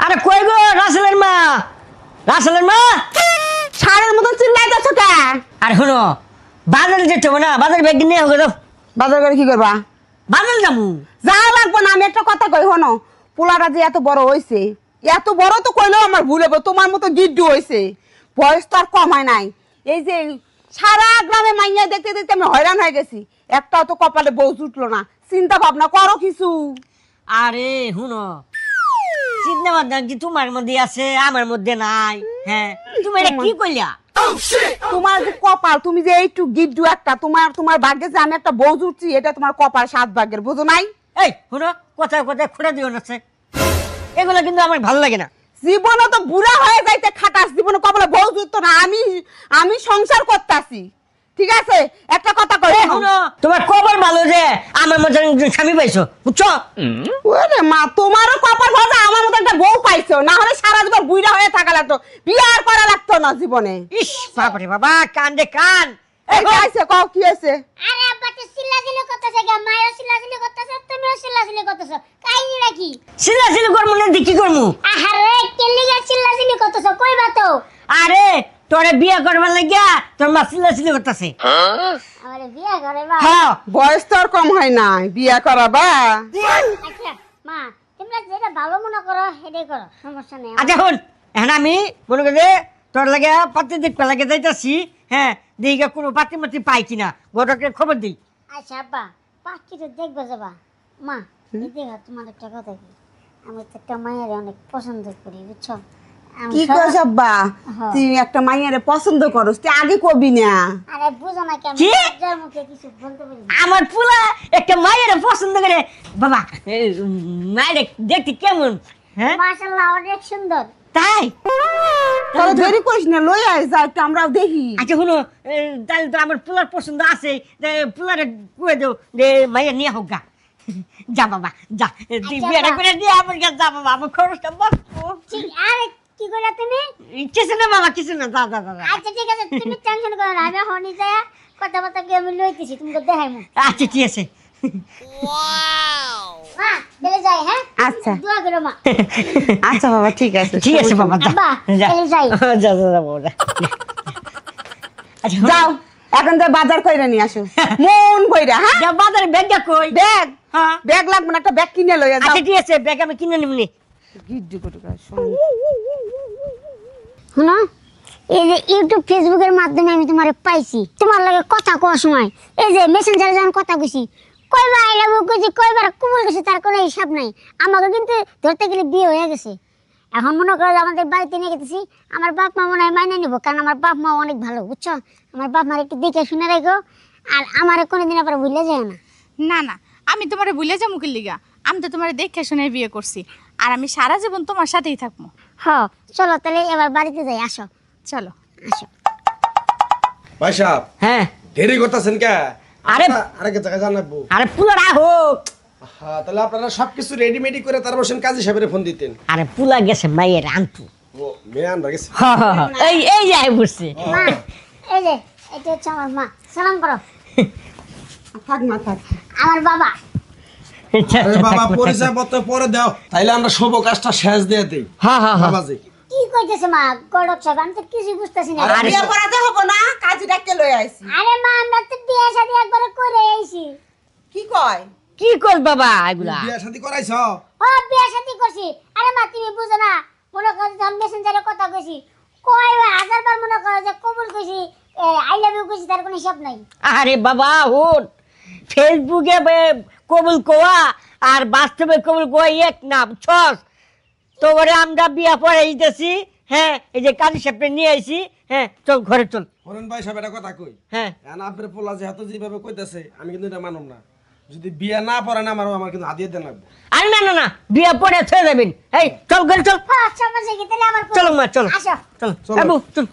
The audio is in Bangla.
আরে কই গো রাসেলের মা, রাসেলের মা সারের মতন চিল্লাইতেছ কেন? আরে শোনো বাজারে যেতে হবে না, বাজারে ব্যাগ নিয়ে হোক। বাজার করে কি করবা? বাজারে যাবো। যা লাগবে না, আমি একটা কথা কই হনো, পোলাটা যে এত বড় হইছে, এত বড় তো কইলেও আমার ভুল হবে। তোমার মতো গিড্ডু হইছে, বয়স তো আর কম হয় নাই। এই যে সারা গ্রামে মাইয়া দেখতে দেখতে আমি হয়রান হয়ে গেছি, একটাও তো কপালে বউ জুটলো না। চিন্তা ভাবনা করো কিছু। আরে শুনো, চিন্তা ভাবনা কি তোমার মধ্যে আছে, আমার মধ্যে নাই? হ্যাঁ, তুমি এটা কি কইলা? তোমার যে কপাল, তুমি যে এইটু গিড্ডু একটা, তোমার ভাগ্যে যে আমি একটা বউ জুটছি, এটা তোমার কপাল 7 ভাগ্যের, বুঝো নাই? এই শুনো, কথায় কথায় খুঁড়ে দিও না, এগুলো কিন্তু আমার ভালো লাগে না। জীবনে তো বুড়া হয়ে যাইতে খাটাস, জীবনে কপালে বউ জুটতো না। আমি সংসার করতেছি, ঠিক আছে? একটা কথা কই শুনো, তোমার কপাল ভালো যে আমার মতো একজন স্বামী পাইছো, বুঝছো? ওরে মা, তোমারও কপাল ভালো, আমার মতো একটা বউ পাইছো, না হলে সারা জীবন বুড়া হয়ে থাকা লাগতো, বিয়ে আর করা লাগতো না জীবনে। ইস বাবারে বাবা, কান রে কান। এই আইছে, কও কি হইছে? আরে আব্বা তো চিল্লাচিল্লি করতেছে, গা মায়ের চিল্লাচিল্লি করতেছে, তুমিও চিল্লাচিল্লি করতেছো, কাহিনী নাকি? চিল্লাচিল্লি করবো না কি করবো? আরে কেলিগা চিল্লাচিল্লি করতেছো, কইবা তো? আরে তোরে বিয়ে করবার লাগিয়া তোর মা চিল্লাচিল্লি করতেছে। আমারে বিয়ে করে বা? হ্যাঁ, বয়স তো আর কম হয় না, বিয়ে করাবা? আচ্ছা মা, তোমরা যেটা ভালো মনে করো সেটাই করো, সমস্যা নেই। আচ্ছা শুন, এখন আমি মনে করি তোর লাগে পাত্রী দেখতে লাগে যাইতাছি। হ্যাঁ, দেখি কোনো পাত্রী মাত্রী পাই কিনা, ঘটককে খবর দিই। আচ্ছা আব্বা, পাখি তো দেখবে যাবা। মা এই দেখো, তোমার একটা কথা কি, আমি তো একটা মায়ের অনেক পছন্দ করি, বুঝছো? আমি কি সব- কইছ আব্বা? হ্যাঁ। তুই একটা মাইয়ারে পছন্দ করস, তুই আগে কবি না। আরে বুঝো না কেন, কি? যার মুখে কিছু বলতে পারি না। আমার পুলা একটা মায়ের পছন্দ করে বাবা, মায়ের দেখতে কেমন? হ্যাঁ মাশাআল্লাহ, অনেক সুন্দর। তাই? তাহলে দেরি করিস না, লই আয়, যা একটু আমরাও দেখি। আচ্ছা শুনো, তাহলে তো আমার পুলার পছন্দ আছে, পুলারে কুয়ে দেও যে মায়ের নিয়ে হোক গা। যা বাবা যা, তুই আচ্ছা, বিয়েটা বাবা। করে দিয়ে আমার কাছে যা বাবা, আমার খরচটা বস। ঠিক, আরে কি কইলা তুমি? কিছু না বাবা, কিছু না, যা যা যা যা। আচ্ছা ঠিক আছে, তুমি টেনশন করো না, আমি হনি যায় কথা কি আমি লইতেছি, তুমি দেখাইমু। আচ্ছা ঠিক আছে। মা চলে যাই, হ্যাঁ? আচ্ছা দোয়া করো মা। আচ্ছা বাবা, ঠিক আছে, ঠিক আছে বাবা, যা আব্বা, যা চলে যাই। যা যা যা বাবা, যা। আচ্ছা যাও, এখন তো বাজার কইরা নিয়ে আসো, মন কইরা। হ্যাঁ, যা, বাজারে ব্যাগটা কই? ব্যাগ হ্যাঁ, ব্যাগ লাগবে না, একটা ব্যাগ কিনে লইয়া যাও। আচ্ছা ঠিক আছে, ব্যাগ আমি কিনে নিবনি। গিড্ডু করে শুনো, এই যে ইউটিউব ফেসবুকের মাধ্যমে আমি তোমারে পাইছি, তোমার লাগে কথা কোয়ার সময় এই যে মেসেঞ্জারে যখন কথা কইছি, কয়বার আই লাভ ইউ কইছি, কয়বার কুমল গেছে, তার কোনো হিসাব নাই। আমাকে কিন্তু ধরতে গেলে বিয়ে হয়ে গেছে। এখন মনে করো যে আমাদের বাড়িতে নিয়ে গেতেছি, আমার বাপ মা মনে হয় মাইনে নিব, কারণ আমার বাপ মা অনেক ভালো, বুঝছো? আমার বাপ মার একটু দেখে শুনে রাখো, আর আমার কোনোদিন আবার ভুলে যায় না। না না, আমি তোমারে ভুলে যাবো কি লিগা? আমি তো তোমার দেখে শুনে বিয়ে করছি, আর আমি সারা জীবন তোমার সাথেই থাকবো। হ, চলো তাহলে এবার বাড়িতে যাই, আসো চলো। আসো। ভাই সাহেব, হ্যাঁ, দেরি করতেছেন কে? আরে আরেক জায়গায় জানাবো। আরে পুলার হোক। হ্যাঁ, তাহলে আপনারা সবকিছু রেডিমেডি করে তার বসেন কাজী সাহেবের ফোন দিতেন। আরে পুলা গেছে মায়ের আনতু। ও মেয়ে আনবা গেছে। এই এই যাই বুঝছি। মা, এই যে এটা হচ্ছে আমার মা, সালাম করো। থাক না, থাক। আমার বাবা। আরে বাবা, পরিচয় পত্র পরে দাও, তাইলে আমরা শুভ কাজটা শেষ দিয়ে দেই। হ্যাঁ হ্যাঁ হ্যাঁ, বাবাজি, কি কইতেছে মা? গড়ক সাহেব, আমি তো কিছু বুঝতেছি না। আরে বিয়ে করাতে হবে না, কাজী ডাকতে লই আইছি। আরে মা, আমরা তো বিয়ে শাদী একবার করে আইছি। কি কয়? কি কর বাবা এগুলা? বিয়ে শাদী করাইছ? ও বিয়ে শাদী করছি। আরে মা, তুমি বুঝো না, মনে করো যে আমি মেসেঞ্জারে কথা কইছি, কয় হাজারবার মনে করো যে কবুল কইছি, আই লাভ ইউ কইছি, তার কোনো হিসাব নাই। আরে বাবা হুন, ফেসবুকে কবুল কোয়া আর বাস্তবে কবুল কোয়া এক না, বুঝছস? তো করে আমরা বিয়া পরে দিতেছি। হ্যাঁ, এই যে কালী সাহেবকে নিয়ে আইছি। হ্যাঁ, চল ঘরে চল। হরেন ভাই সাহেব, এটা কথা কই, হ্যাঁ, এখন আপনার পোলা যেহেতু যেভাবে কইতেছে, আমি কিন্তু এটা মানব না। যদি বিয়ে না পড়েন আমার কিন্তু হাতিয়ে দেন লাগবে। আরে না না না, বিয়া পরে থয়ে যাবেন। এই চল ঘরে চল। হ্যাঁ, সমস্যা কি? তাহলে আমার চলো মা, চলো আসো। চল চলো। বাবু চল।